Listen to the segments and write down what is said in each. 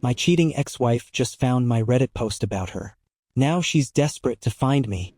My cheating ex-wife just found my Reddit post about her. Now she's desperate to find me.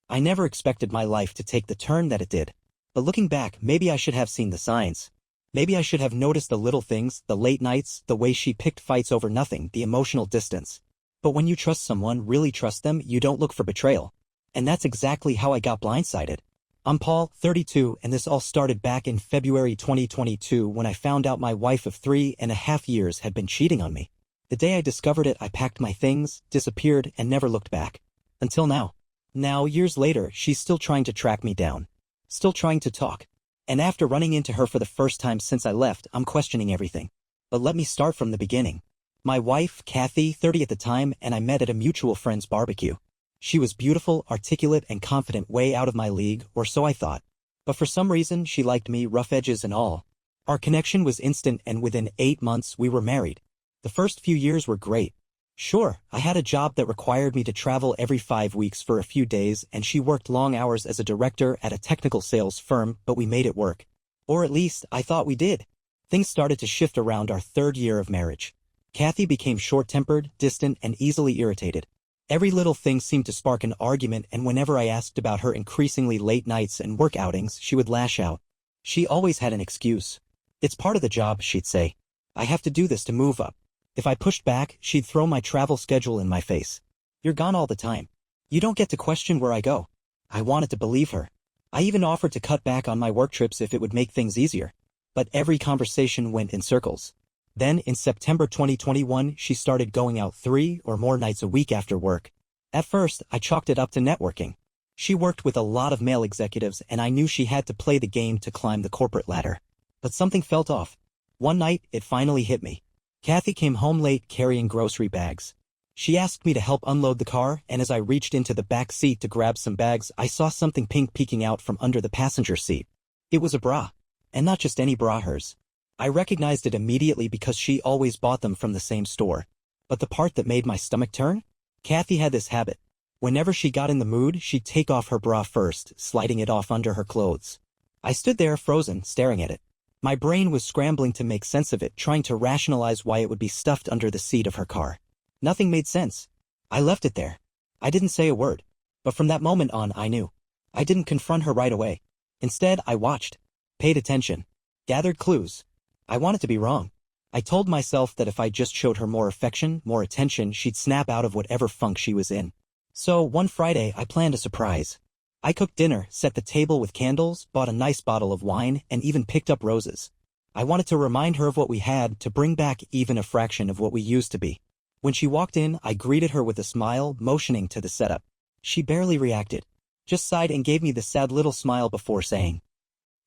I never expected my life to take the turn that it did. But looking back, maybe I should have seen the signs. Maybe I should have noticed the little things, the late nights, the way she picked fights over nothing, the emotional distance. But when you trust someone, really trust them, you don't look for betrayal. And that's exactly how I got blindsided. I'm Paul, 32, and this all started back in February 2022 when I found out my wife of 3.5 years had been cheating on me. The day I discovered it, I packed my things, disappeared, and never looked back. Until now. Now, years later, she's still trying to track me down. Still trying to talk. And after running into her for the first time since I left, I'm questioning everything. But let me start from the beginning. My wife, Kathy, 30 at the time, and I met at a mutual friend's barbecue. She was beautiful, articulate, and confident, way out of my league, or so I thought. But for some reason, she liked me, rough edges and all. Our connection was instant, and within 8 months we were married. The first few years were great. Sure, I had a job that required me to travel every 5 weeks for a few days, and she worked long hours as a director at a technical sales firm, but we made it work. Or at least, I thought we did. Things started to shift around our 3rd year of marriage. Kathy became short-tempered, distant, and easily irritated. Every little thing seemed to spark an argument, and whenever I asked about her increasingly late nights and work outings, she would lash out. She always had an excuse. It's part of the job, she'd say. I have to do this to move up. If I pushed back, she'd throw my travel schedule in my face. You're gone all the time. You don't get to question where I go. I wanted to believe her. I even offered to cut back on my work trips if it would make things easier. But every conversation went in circles. Then, in September 2021, she started going out 3 or more nights a week after work. At first, I chalked it up to networking. She worked with a lot of male executives, and I knew she had to play the game to climb the corporate ladder. But something felt off. One night, it finally hit me. Kathy came home late carrying grocery bags. She asked me to help unload the car, and as I reached into the back seat to grab some bags, I saw something pink peeking out from under the passenger seat. It was a bra. And not just any bra, hers. I recognized it immediately because she always bought them from the same store. But the part that made my stomach turn? Kathy had this habit. Whenever she got in the mood, she'd take off her bra first, sliding it off under her clothes. I stood there frozen, staring at it. My brain was scrambling to make sense of it, trying to rationalize why it would be stuffed under the seat of her car. Nothing made sense. I left it there. I didn't say a word. But from that moment on, I knew. I didn't confront her right away. Instead, I watched. Paid attention. Gathered clues. I wanted to be wrong. I told myself that if I just showed her more affection, more attention, she'd snap out of whatever funk she was in. So, one Friday, I planned a surprise. I cooked dinner, set the table with candles, bought a nice bottle of wine, and even picked up roses. I wanted to remind her of what we had, to bring back even a fraction of what we used to be. When she walked in, I greeted her with a smile, motioning to the setup. She barely reacted. Just sighed and gave me the sad little smile before saying,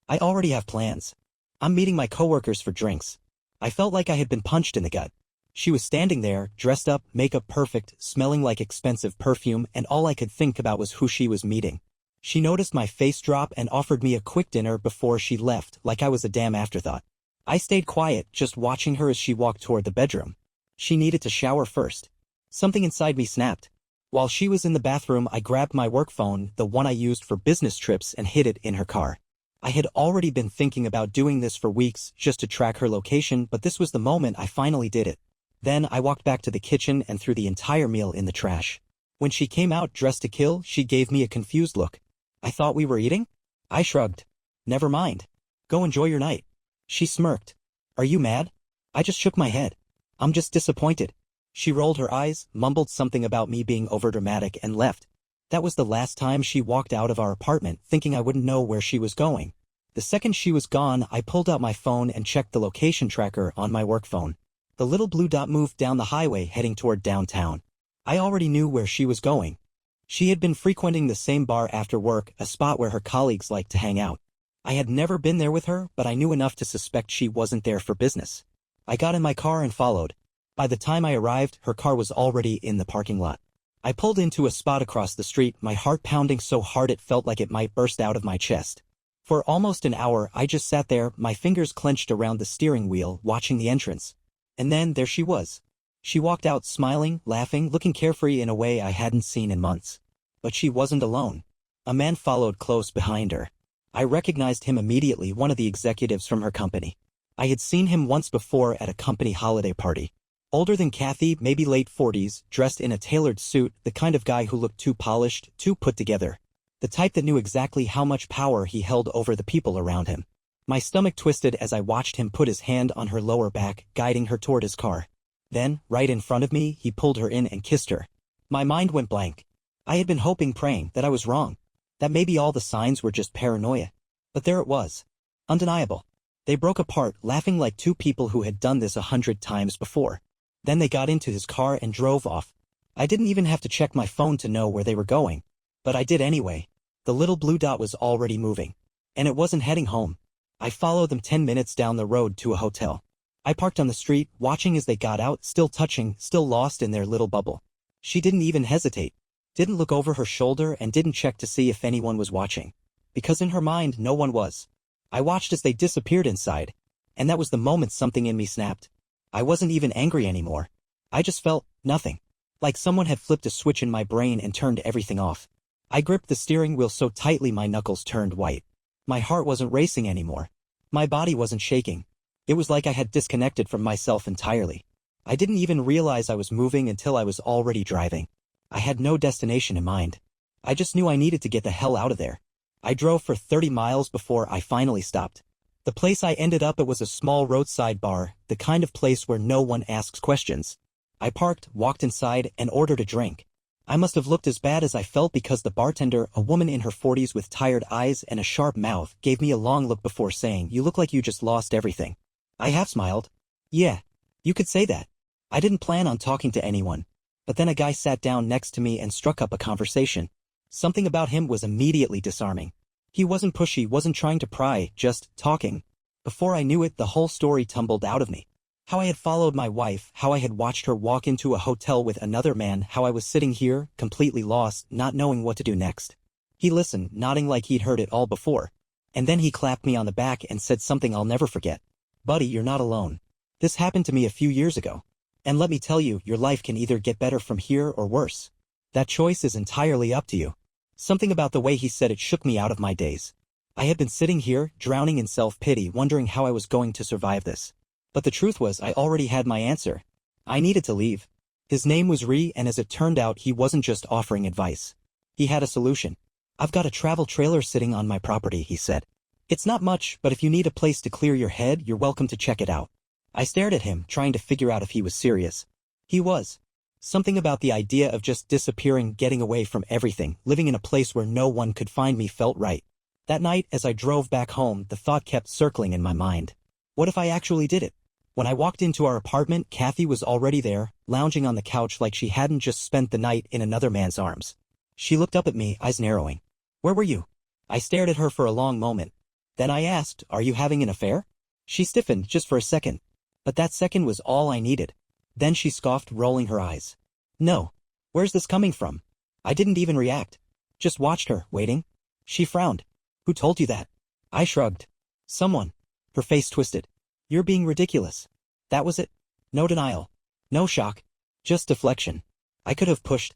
"I already have plans. I'm meeting my coworkers for drinks." I felt like I had been punched in the gut. She was standing there, dressed up, makeup perfect, smelling like expensive perfume, and all I could think about was who she was meeting. She noticed my face drop and offered me a quick dinner before she left, like I was a damn afterthought. I stayed quiet, just watching her as she walked toward the bedroom. She needed to shower first. Something inside me snapped. While she was in the bathroom, I grabbed my work phone, the one I used for business trips, and hid it in her car. I had already been thinking about doing this for weeks, just to track her location, but this was the moment I finally did it. Then I walked back to the kitchen and threw the entire meal in the trash. When she came out dressed to kill, she gave me a confused look. "I thought we were eating?" I shrugged. "Never mind. Go enjoy your night." She smirked. "Are you mad?" I just shook my head. "I'm just disappointed." She rolled her eyes, mumbled something about me being overdramatic, and left. That was the last time she walked out of our apartment, thinking I wouldn't know where she was going. The second she was gone, I pulled out my phone and checked the location tracker on my work phone. The little blue dot moved down the highway heading toward downtown. I already knew where she was going. She had been frequenting the same bar after work, a spot where her colleagues liked to hang out. I had never been there with her, but I knew enough to suspect she wasn't there for business. I got in my car and followed. By the time I arrived, her car was already in the parking lot. I pulled into a spot across the street, my heart pounding so hard it felt like it might burst out of my chest. For almost an hour, I just sat there, my fingers clenched around the steering wheel, watching the entrance. And then there she was. She walked out smiling, laughing, looking carefree in a way I hadn't seen in months. But she wasn't alone. A man followed close behind her. I recognized him immediately, one of the executives from her company. I had seen him once before at a company holiday party. Older than Kathy, maybe late 40s, dressed in a tailored suit, the kind of guy who looked too polished, too put together. The type that knew exactly how much power he held over the people around him. My stomach twisted as I watched him put his hand on her lower back, guiding her toward his car. Then, right in front of me, he pulled her in and kissed her. My mind went blank. I had been hoping, praying, that I was wrong. That maybe all the signs were just paranoia. But there it was. Undeniable. They broke apart, laughing like two people who had done this 100 times before. Then they got into his car and drove off. I didn't even have to check my phone to know where they were going. But I did anyway. The little blue dot was already moving. And it wasn't heading home. I followed them 10 minutes down the road to a hotel. I parked on the street, watching as they got out, still touching, still lost in their little bubble. She didn't even hesitate. Didn't look over her shoulder and didn't check to see if anyone was watching. Because in her mind, no one was. I watched as they disappeared inside. And that was the moment something in me snapped. I wasn't even angry anymore. I just felt nothing. Like someone had flipped a switch in my brain and turned everything off. I gripped the steering wheel so tightly my knuckles turned white. My heart wasn't racing anymore. My body wasn't shaking. It was like I had disconnected from myself entirely. I didn't even realize I was moving until I was already driving. I had no destination in mind. I just knew I needed to get the hell out of there. I drove for 30 miles before I finally stopped. The place I ended up at was a small roadside bar, the kind of place where no one asks questions. I parked, walked inside, and ordered a drink. I must have looked as bad as I felt because the bartender, a woman in her 40s with tired eyes and a sharp mouth, gave me a long look before saying, "You look like you just lost everything." I half smiled. Yeah, you could say that. I didn't plan on talking to anyone. But then a guy sat down next to me and struck up a conversation. Something about him was immediately disarming. He wasn't pushy, wasn't trying to pry, just talking. Before I knew it, the whole story tumbled out of me. How I had followed my wife, how I had watched her walk into a hotel with another man, how I was sitting here, completely lost, not knowing what to do next. He listened, nodding like he'd heard it all before. And then he clapped me on the back and said something I'll never forget. "Buddy, you're not alone. This happened to me a few years ago. And let me tell you, your life can either get better from here or worse. That choice is entirely up to you." Something about the way he said it shook me out of my daze. I had been sitting here, drowning in self-pity, wondering how I was going to survive this. But the truth was, I already had my answer. I needed to leave. His name was Ree, and as it turned out, he wasn't just offering advice. He had a solution. "I've got a travel trailer sitting on my property," he said. "It's not much, but if you need a place to clear your head, you're welcome to check it out." I stared at him, trying to figure out if he was serious. He was. Something about the idea of just disappearing, getting away from everything, living in a place where no one could find me felt right. That night, as I drove back home, the thought kept circling in my mind. What if I actually did it? When I walked into our apartment, Kathy was already there, lounging on the couch like she hadn't just spent the night in another man's arms. She looked up at me, eyes narrowing. "Where were you?" I stared at her for a long moment. Then I asked, "Are you having an affair?" She stiffened just for a second. But that second was all I needed. Then she scoffed, rolling her eyes. "No. Where's this coming from?" I didn't even react. Just watched her, waiting. She frowned. "Who told you that?" I shrugged. "Someone." Her face twisted. "You're being ridiculous." That was it. No denial. No shock. Just deflection. I could have pushed.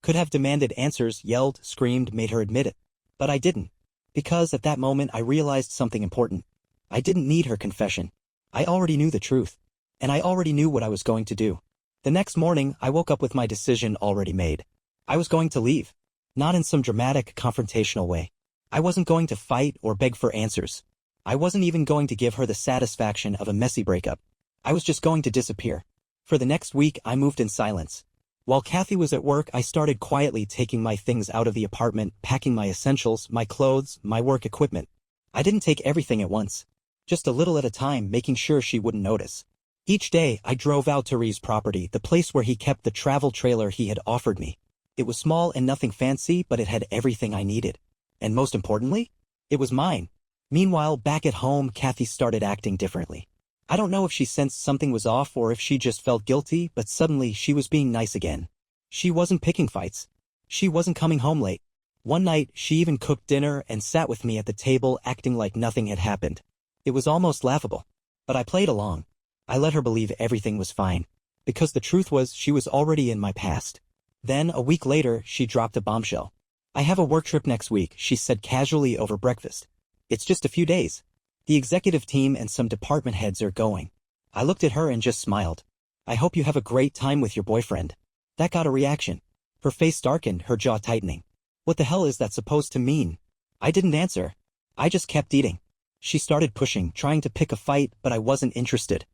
Could have demanded answers, yelled, screamed, made her admit it. But I didn't. Because at that moment I realized something important. I didn't need her confession. I already knew the truth. And I already knew what I was going to do. The next morning, I woke up with my decision already made. I was going to leave. Not in some dramatic, confrontational way. I wasn't going to fight or beg for answers. I wasn't even going to give her the satisfaction of a messy breakup. I was just going to disappear. For the next week, I moved in silence. While Kathy was at work, I started quietly taking my things out of the apartment, packing my essentials, my clothes, my work equipment. I didn't take everything at once. Just a little at a time, making sure she wouldn't notice. Each day, I drove out to Ree's property, the place where he kept the travel trailer he had offered me. It was small and nothing fancy, but it had everything I needed. And most importantly, it was mine. Meanwhile, back at home, Kathy started acting differently. I don't know if she sensed something was off or if she just felt guilty, but suddenly she was being nice again. She wasn't picking fights. She wasn't coming home late. One night, she even cooked dinner and sat with me at the table acting like nothing had happened. It was almost laughable. But I played along. I let her believe everything was fine. Because the truth was, she was already in my past. Then, a week later, she dropped a bombshell. "I have a work trip next week," she said casually over breakfast. "It's just a few days. The executive team and some department heads are going." I looked at her and just smiled. I hope you have a great time with your boyfriend. That got a reaction. Her face darkened, her jaw tightening. What the hell is that supposed to mean? I didn't answer. I just kept eating. She started pushing, trying to pick a fight, but I wasn't interested.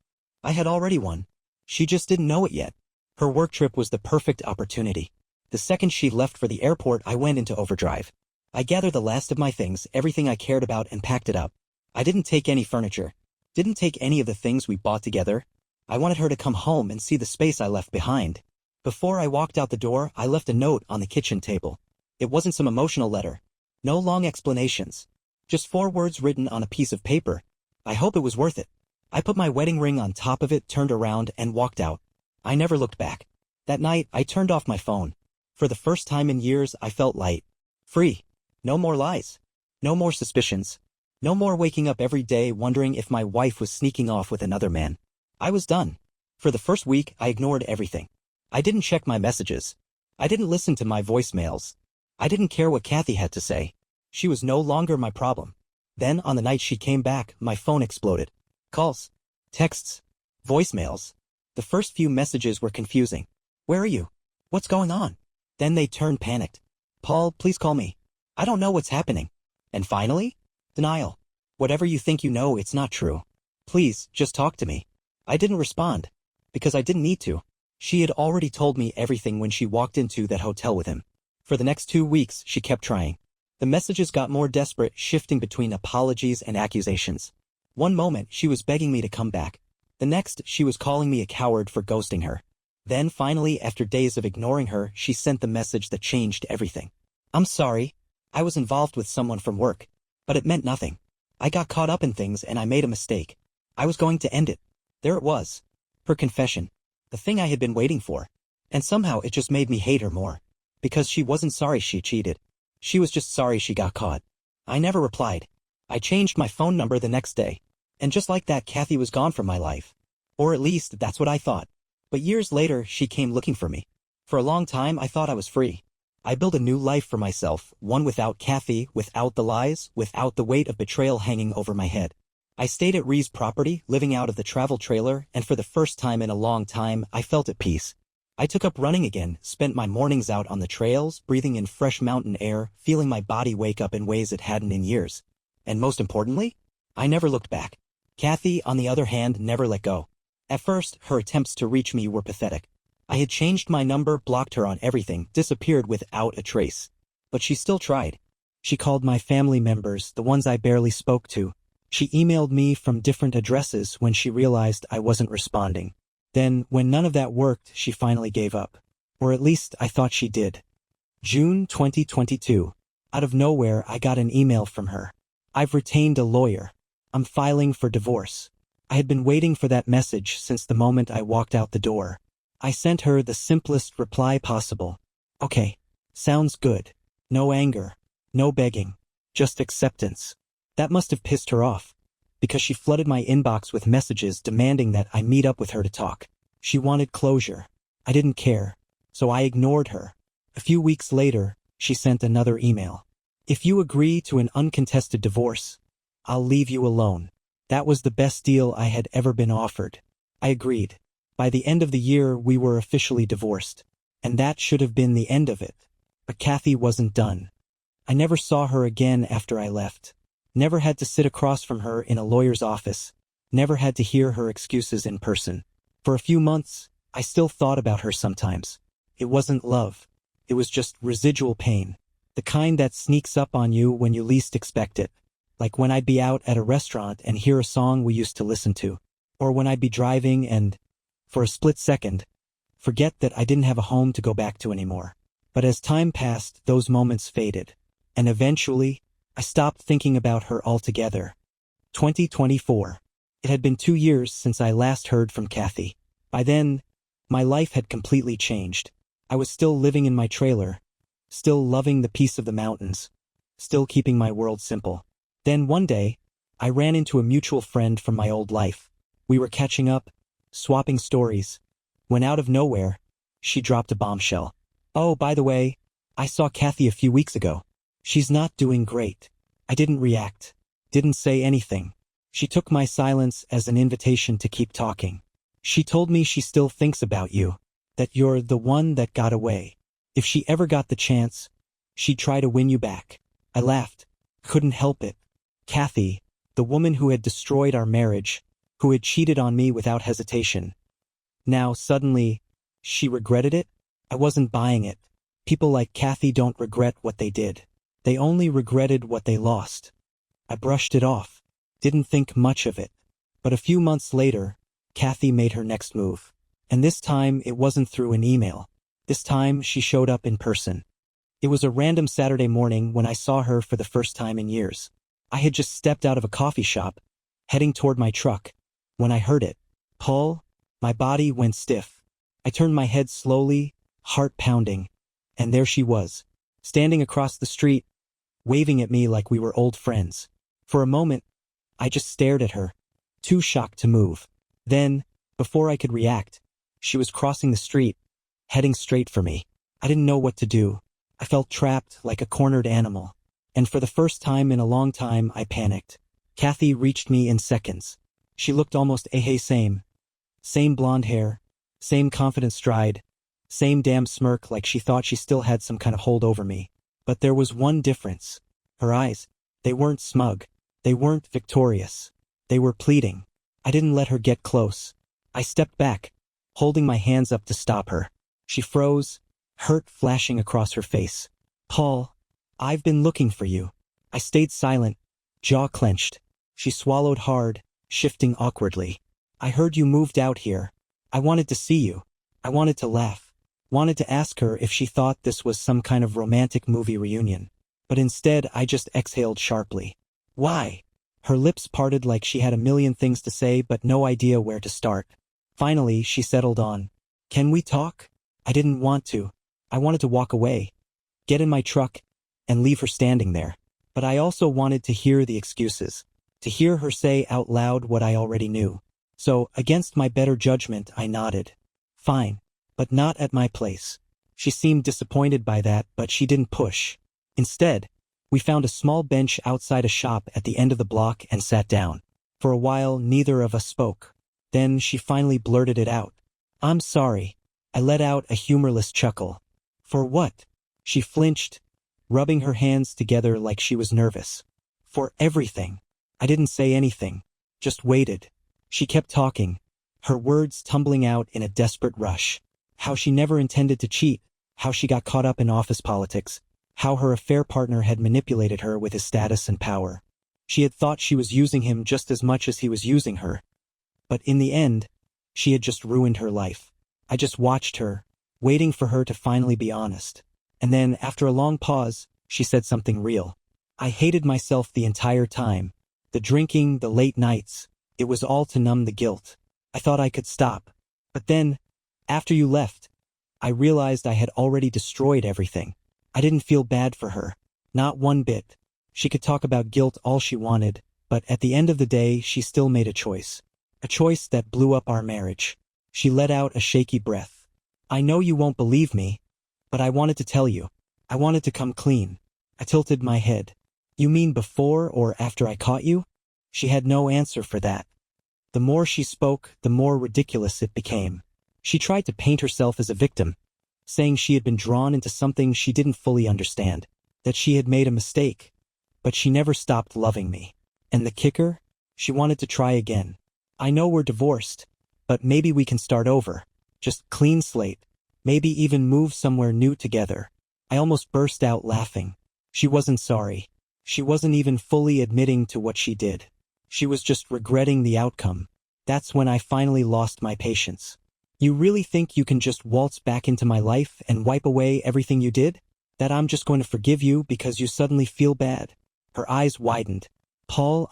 I had already won. She just didn't know it yet. Her work trip was the perfect opportunity. The second she left for the airport, I went into overdrive. I gathered the last of my things, everything I cared about, and packed it up. I didn't take any furniture. Didn't take any of the things we bought together. I wanted her to come home and see the space I left behind. Before I walked out the door, I left a note on the kitchen table. It wasn't some emotional letter. No long explanations. Just 4 words written on a piece of paper. I hope it was worth it. I put my wedding ring on top of it, turned around, and walked out. I never looked back. That night, I turned off my phone. For the first time in years, I felt light. Free. No more lies. No more suspicions. No more waking up every day wondering if my wife was sneaking off with another man. I was done. For the first week, I ignored everything. I didn't check my messages. I didn't listen to my voicemails. I didn't care what Kathy had to say. She was no longer my problem. Then, on the night she came back, my phone exploded. Calls. Texts. Voicemails. The first few messages were confusing. Where are you? What's going on? Then they turned panicked. Paul, please call me. I don't know what's happening. And finally? Denial. Whatever you think you know, it's not true. Please, just talk to me. I didn't respond. Because I didn't need to. She had already told me everything when she walked into that hotel with him. For the next 2 weeks, she kept trying. The messages got more desperate, shifting between apologies and accusations. One moment, she was begging me to come back. The next, she was calling me a coward for ghosting her. Then, finally, after days of ignoring her, she sent the message that changed everything. I'm sorry. I was involved with someone from work. But it meant nothing. I got caught up in things and I made a mistake. I was going to end it. There it was. Her confession. The thing I had been waiting for. And somehow it just made me hate her more. Because she wasn't sorry she cheated. She was just sorry she got caught. I never replied. I changed my phone number the next day. And just like that, Kathy was gone from my life. Or at least, that's what I thought. But years later, she came looking for me. For a long time, I thought I was free. I built a new life for myself, one without Kathy, without the lies, without the weight of betrayal hanging over my head. I stayed at Ree's property, living out of the travel trailer, and for the first time in a long time, I felt at peace. I took up running again, spent my mornings out on the trails, breathing in fresh mountain air, feeling my body wake up in ways it hadn't in years. And most importantly, I never looked back. Kathy, on the other hand, never let go. At first, her attempts to reach me were pathetic. I had changed my number, blocked her on everything, disappeared without a trace. But she still tried. She called my family members, the ones I barely spoke to. She emailed me from different addresses when she realized I wasn't responding. Then, when none of that worked, she finally gave up. Or at least I thought she did. June 2022. Out of nowhere, I got an email from her. I've retained a lawyer. I'm filing for divorce. I had been waiting for that message since the moment I walked out the door. I sent her the simplest reply possible. Okay, sounds good. No anger, no begging, just acceptance. That must have pissed her off, because she flooded my inbox with messages demanding that I meet up with her to talk. She wanted closure. I didn't care, so I ignored her. A few weeks later, she sent another email. If you agree to an uncontested divorce, I'll leave you alone. That was the best deal I had ever been offered. I agreed. By the end of the year, we were officially divorced. And that should have been the end of it. But Kathy wasn't done. I never saw her again after I left. Never had to sit across from her in a lawyer's office. Never had to hear her excuses in person. For a few months, I still thought about her sometimes. It wasn't love. It was just residual pain. The kind that sneaks up on you when you least expect it. Like when I'd be out at a restaurant and hear a song we used to listen to. Or when I'd be driving and, for a split second, forget that I didn't have a home to go back to anymore. But as time passed, those moments faded. And eventually, I stopped thinking about her altogether. 2024. It had been 2 years since I last heard from Kathy. By then, my life had completely changed. I was still living in my trailer, still loving the peace of the mountains, still keeping my world simple. Then one day, I ran into a mutual friend from my old life. We were catching up, swapping stories, when out of nowhere, she dropped a bombshell. Oh, by the way, I saw Kathy a few weeks ago. She's not doing great. I didn't react, didn't say anything. She took my silence as an invitation to keep talking. She told me she still thinks about you, that you're the one that got away. If she ever got the chance, she'd try to win you back. I laughed. Couldn't help it. Kathy, the woman who had destroyed our marriage, who had cheated on me without hesitation. Now, suddenly, she regretted it? I wasn't buying it. People like Kathy don't regret what they did. They only regretted what they lost. I brushed it off. Didn't think much of it. But a few months later, Kathy made her next move. And this time, it wasn't through an email. This time, she showed up in person. It was a random Saturday morning when I saw her for the first time in years. I had just stepped out of a coffee shop, heading toward my truck, when I heard it. Paul, my body went stiff. I turned my head slowly, heart pounding, and there she was, standing across the street, waving at me like we were old friends. For a moment, I just stared at her, too shocked to move. Then, before I could react, she was crossing the street, heading straight for me. I didn't know what to do. I felt trapped like a cornered animal. And for the first time in a long time, I panicked. Kathy reached me in seconds. She looked almost same. Same blonde hair, same confident stride, same damn smirk like she thought she still had some kind of hold over me. But there was one difference. Her eyes, they weren't smug. They weren't victorious. They were pleading. I didn't let her get close. I stepped back, holding my hands up to stop her. She froze, hurt flashing across her face. Paul, I've been looking for you. I stayed silent, jaw clenched. She swallowed hard, shifting awkwardly. I heard you moved out here. I wanted to see you. I wanted to laugh. Wanted to ask her if she thought this was some kind of romantic movie reunion. But instead, I just exhaled sharply. Why? Her lips parted like she had a million things to say but no idea where to start. Finally, she settled on. Can we talk? I didn't want to. I wanted to walk away, get in my truck, and leave her standing there. But I also wanted to hear the excuses, to hear her say out loud what I already knew. So, against my better judgment, I nodded. Fine, but not at my place. She seemed disappointed by that, but she didn't push. Instead, we found a small bench outside a shop at the end of the block and sat down. For a while, neither of us spoke. Then she finally blurted it out. I'm sorry. I let out a humorless chuckle. For what? She flinched, rubbing her hands together like she was nervous. For everything. I didn't say anything, just waited. She kept talking, her words tumbling out in a desperate rush. How she never intended to cheat, how she got caught up in office politics, how her affair partner had manipulated her with his status and power. She had thought she was using him just as much as he was using her. But in the end, she had just ruined her life. I just watched her, waiting for her to finally be honest. And then, after a long pause, she said something real. I hated myself the entire time. The drinking, the late nights, it was all to numb the guilt. I thought I could stop. But then, after you left, I realized I had already destroyed everything. I didn't feel bad for her. Not one bit. She could talk about guilt all she wanted, but at the end of the day, she still made a choice. A choice that blew up our marriage. She let out a shaky breath. I know you won't believe me, but I wanted to tell you. I wanted to come clean. I tilted my head. You mean before or after I caught you? She had no answer for that. The more she spoke, the more ridiculous it became. She tried to paint herself as a victim, saying she had been drawn into something she didn't fully understand, that she had made a mistake. But she never stopped loving me. And the kicker? She wanted to try again. I know we're divorced, but maybe we can start over. Just clean slate. Maybe even move somewhere new together. I almost burst out laughing. She wasn't sorry. She wasn't even fully admitting to what she did. She was just regretting the outcome. That's when I finally lost my patience. You really think you can just waltz back into my life and wipe away everything you did? That I'm just going to forgive you because you suddenly feel bad? Her eyes widened. Paul,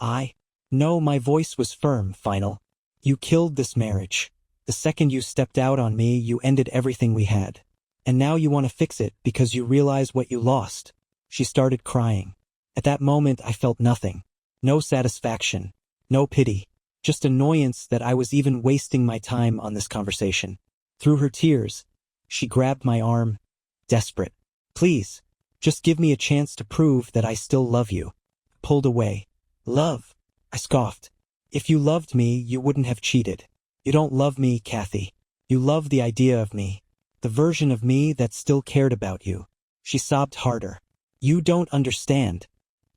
No, my voice was firm, final. You killed this marriage. The second you stepped out on me, you ended everything we had. And now you want to fix it because you realize what you lost. She started crying. At that moment, I felt nothing. No satisfaction. No pity. Just annoyance that I was even wasting my time on this conversation. Through her tears, she grabbed my arm, desperate. Please, just give me a chance to prove that I still love you. Pulled away. Love? I scoffed. If you loved me, you wouldn't have cheated. You don't love me, Kathy. You love the idea of me. The version of me that still cared about you. She sobbed harder. You don't understand.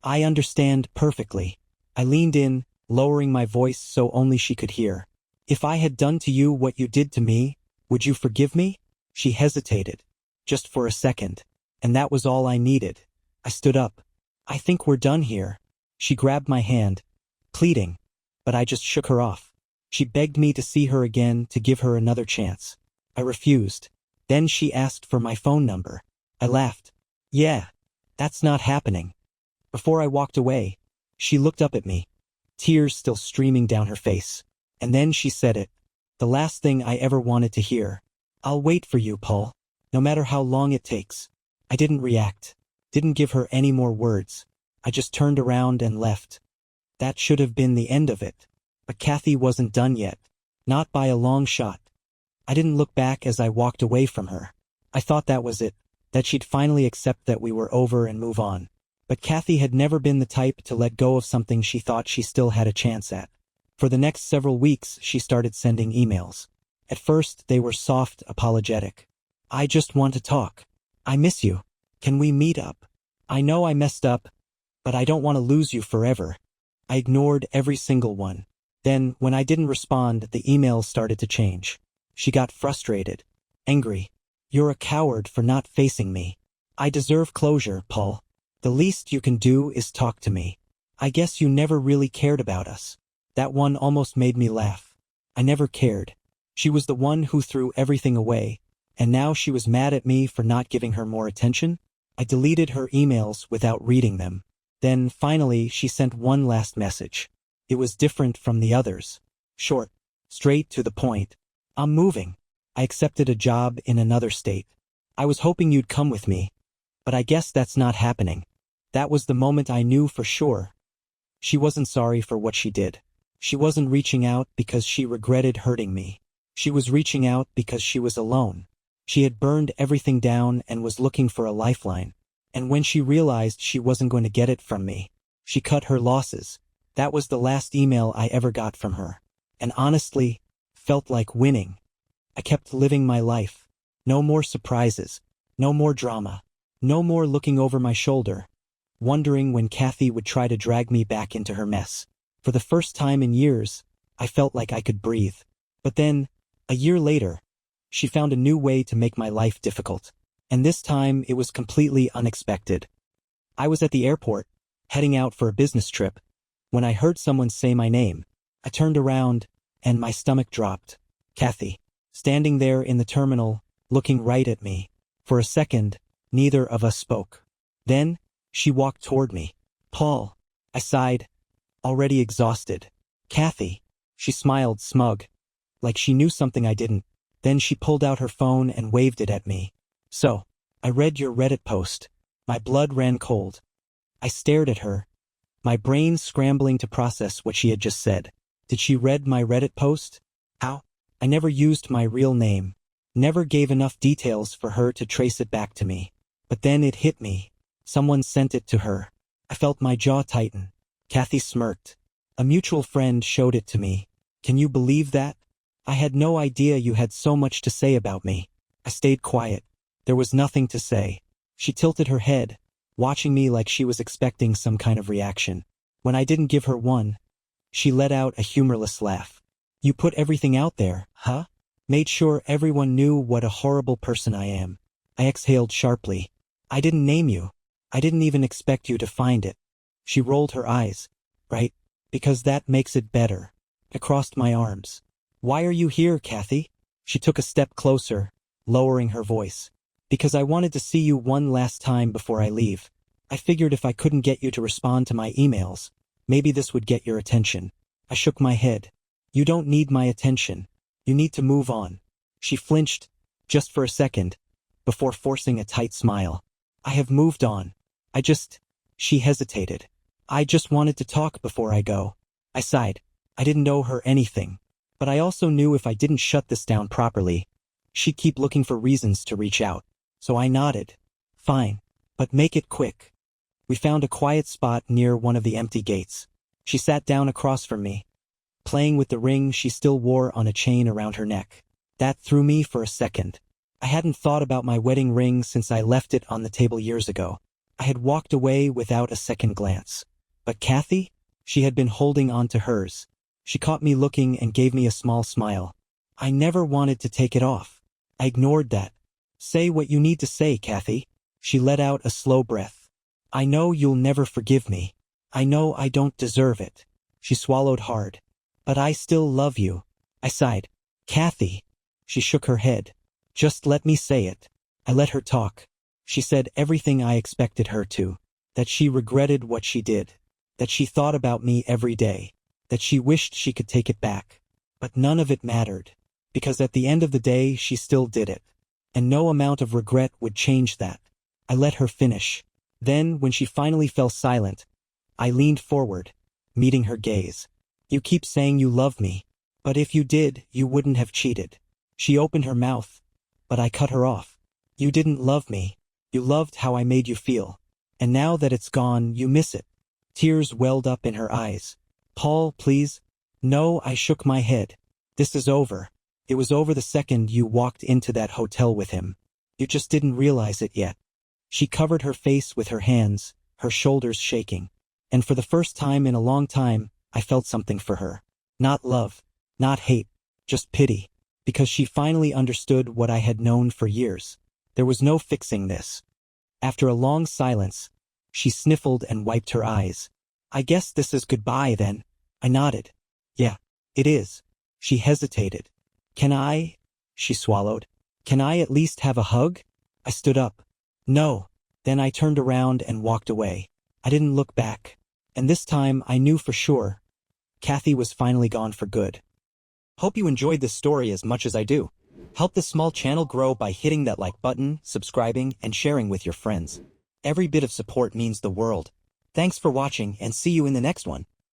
I understand perfectly. I leaned in, lowering my voice so only she could hear. If I had done to you what you did to me, would you forgive me? She hesitated. Just for a second. And that was all I needed. I stood up. I think we're done here. She grabbed my hand, pleading, but I just shook her off. She begged me to see her again, to give her another chance. I refused. Then she asked for my phone number. I laughed. Yeah, that's not happening. Before I walked away, she looked up at me, tears still streaming down her face. And then she said it. The last thing I ever wanted to hear. I'll wait for you, Paul. No matter how long it takes. I didn't react. Didn't give her any more words. I just turned around and left. That should have been the end of it. But Kathy wasn't done yet. Not by a long shot. I didn't look back as I walked away from her. I thought that was it. That she'd finally accept that we were over and move on. But Kathy had never been the type to let go of something she thought she still had a chance at. For the next several weeks, she started sending emails. At first, they were soft, apologetic. I just want to talk. I miss you. Can we meet up? I know I messed up, but I don't want to lose you forever. I ignored every single one. Then, when I didn't respond, the emails started to change. She got frustrated, angry. You're a coward for not facing me. I deserve closure, Paul. The least you can do is talk to me. I guess you never really cared about us. That one almost made me laugh. I never cared. She was the one who threw everything away, and now she was mad at me for not giving her more attention? I deleted her emails without reading them. Then, finally, she sent one last message. It was different from the others. Short, straight to the point. I'm moving. I accepted a job in another state. I was hoping you'd come with me. But I guess that's not happening. That was the moment I knew for sure. She wasn't sorry for what she did. She wasn't reaching out because she regretted hurting me. She was reaching out because she was alone. She had burned everything down and was looking for a lifeline. And when she realized she wasn't going to get it from me, she cut her losses. That was the last email I ever got from her. And honestly, felt like winning. I kept living my life. No more surprises. No more drama. No more looking over my shoulder, wondering when Kathy would try to drag me back into her mess. For the first time in years, I felt like I could breathe. But then, a year later, she found a new way to make my life difficult. And this time, it was completely unexpected. I was at the airport, heading out for a business trip, when I heard someone say my name. I turned around, and my stomach dropped. Kathy, standing there in the terminal, looking right at me. For a second, neither of us spoke. Then, she walked toward me. Paul, I sighed, already exhausted. Kathy, she smiled smug, like she knew something I didn't. Then she pulled out her phone and waved it at me. So, I read your Reddit post. My blood ran cold. I stared at her, my brain scrambling to process what she had just said. Did she read my Reddit post? How? I never used my real name. Never gave enough details for her to trace it back to me. But then it hit me. Someone sent it to her. I felt my jaw tighten. Kathy smirked. A mutual friend showed it to me. Can you believe that? I had no idea you had so much to say about me. I stayed quiet. There was nothing to say. She tilted her head, watching me like she was expecting some kind of reaction. When I didn't give her one, she let out a humorless laugh. You put everything out there, huh? Made sure everyone knew what a horrible person I am. I exhaled sharply. I didn't name you. I didn't even expect you to find it. She rolled her eyes. Right? Because that makes it better. I crossed my arms. Why are you here, Kathy? She took a step closer, lowering her voice. Because I wanted to see you one last time before I leave. I figured if I couldn't get you to respond to my emails, maybe this would get your attention. I shook my head. You don't need my attention. You need to move on. She flinched, just for a second, before forcing a tight smile. I have moved on. She hesitated. I just wanted to talk before I go. I sighed. I didn't owe her anything. But I also knew if I didn't shut this down properly, she'd keep looking for reasons to reach out. So I nodded. Fine, but make it quick. We found a quiet spot near one of the empty gates. She sat down across from me. playing with the ring she still wore on a chain around her neck. That threw me for a second. I hadn't thought about my wedding ring since I left it on the table years ago. I had walked away without a second glance. But Kathy? She had been holding on to hers. She caught me looking and gave me a small smile. I never wanted to take it off. I ignored that. Say what you need to say, Kathy. She let out a slow breath. I know you'll never forgive me. I know I don't deserve it. She swallowed hard. But I still love you. I sighed. Kathy. She shook her head. Just let me say it. I let her talk. She said everything I expected her to. That she regretted what she did. That she thought about me every day. That she wished she could take it back. But none of it mattered. Because at the end of the day she still did it. And no amount of regret would change that. I let her finish. Then, when she finally fell silent, I leaned forward, meeting her gaze. You keep saying you love me. But if you did, you wouldn't have cheated. She opened her mouth. But I cut her off. You didn't love me. You loved how I made you feel. And now that it's gone, you miss it. Tears welled up in her eyes. Paul, please. No, I shook my head. This is over. It was over the second you walked into that hotel with him. You just didn't realize it yet. She covered her face with her hands, her shoulders shaking. And for the first time in a long time, I felt something for her. Not love, not hate, just pity. Because she finally understood what I had known for years. There was no fixing this. After a long silence, she sniffled and wiped her eyes. I guess this is goodbye then. I nodded. Yeah, it is. She hesitated. Can I? She swallowed. Can I at least have a hug? I stood up. No. Then I turned around and walked away. I didn't look back. And this time I knew for sure. Kathy was finally gone for good. Hope you enjoyed this story as much as I do. Help this small channel grow by hitting that like button, subscribing, and sharing with your friends. Every bit of support means the world. Thanks for watching and see you in the next one.